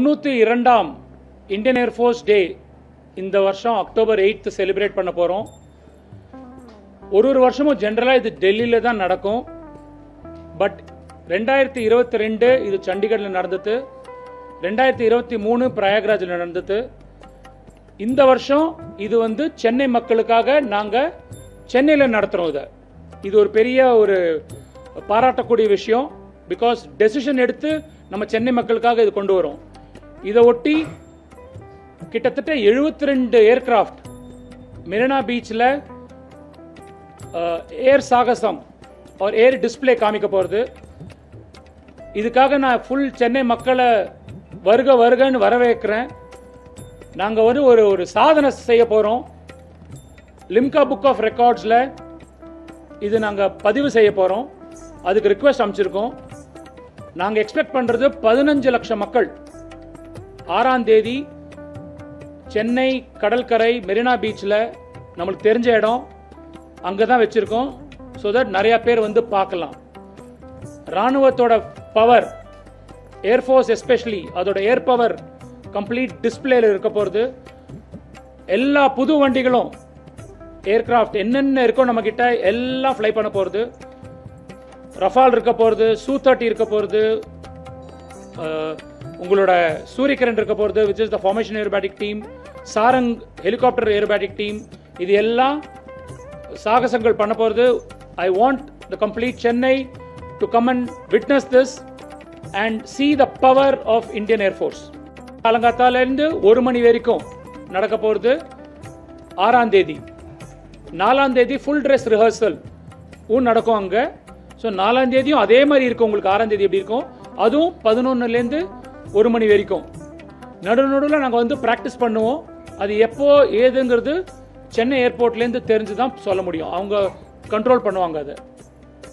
92ஆம் Indian air force டே இந்த வருஷம் October 8 celebrate பண்ண போகிறோம். ஒரு வருஷமும் ஜென்ரலாக இது டெல்லியில் தான் நடக்கும். பட் 2022 இது சண்டிகரில் நடந்தது, 2023 பிரயாக்ராஜில் நடந்தது. இந்த வருஷம் இது சென்னை மக்களுக்காக நாங்கள் சென்னையில் நடத்துகிறோம். இது ஒரு பெரிய ஒரு பாராட்டக்கூடிய விஷயம். பிகாஸ் டெசிஷன் எடுத்து நம்ம சென்னை மக்களுக்காக இது கொண்டு வரோம். இதை ஒட்டி கிட்டத்தட்ட 72 ஏர்கிராஃப்ட் மெரினா பீச்சில் ஏர் சாகசம் ஒரு ஏர் டிஸ்பிளே காமிக்க போகிறது. இதுக்காக நான் ஃபுல் சென்னை மக்களை வருகன்னு வரவேற்கிறேன். நாங்கள் ஒரு சாதனை செய்ய போகிறோம். லிம்கா புக் ஆஃப் ரெக்கார்ட்ஸில் இது நாங்கள் பதிவு செய்ய போகிறோம். அதுக்கு ரிக்வெஸ்ட் அமைச்சிருக்கோம். நாங்கள் எக்ஸ்பெக்ட் பண்ணுறது 15 லட்சம் மக்கள் 6ஆம் தேதி சென்னை கடற்கரை மெரினா பீச்சில் நம்மளுக்கு தெரிஞ்ச இடம் அங்கே தான் வச்சுருக்கோம். ஸோ தட் நிறையா பேர் பார்க்கலாம். இராணுவத்தோட பவர், ஏர்ஃபோர்ஸ் எஸ்பெஷலி அதோட ஏர் பவர் கம்ப்ளீட் டிஸ்பிளேல இருக்க போகிறது. எல்லா புது வண்டிகளும் ஏர்கிராஃப்ட் என்னென்ன இருக்கோ நம்மக்கிட்ட எல்லாம் ஃப்ளை பண்ண போகிறது. ரஃபால் இருக்க போகிறது, Su-30 இருக்க போகிறது, உங்களோட சூரியகிரண் இருக்க போகிறது, which is the formation aerobatic team, Sarang helicopter aerobatic team. இது எல்லாம் சாகசங்கள் பண்ண போகிறது. I want the complete Chennai to come and witness this and see the power of Indian Air Force. காலங்காத்தாலேருந்து 1 மணி வரைக்கும் நடக்க போகிறது. 6ஆம் தேதி 4ஆம் தேதி ஃபுல் ட்ரெஸ் ரிஹர்சல் நடக்கும் அங்கே. ஸோ 4ஆம் தேதியும் அதே மாதிரி இருக்கும். உங்களுக்கு 6ஆம் தேதி எப்படி இருக்கும், அதுவும் 11லேருந்து 1 மணி வரைக்கும். நடுவில் நாங்கள் ப்ராக்டிஸ் பண்ணுவோம். அது எப்போ ஏதுங்கிறது சென்னை ஏர்போர்ட்லேருந்து தெரிஞ்சு தான் சொல்ல முடியும். அவங்க கண்ட்ரோல் பண்ணுவாங்க அதை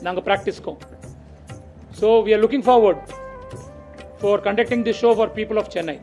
நாங்கள் ப்ராக்டிஸ்க்கும். So we are looking forward for conducting this show for people of Chennai.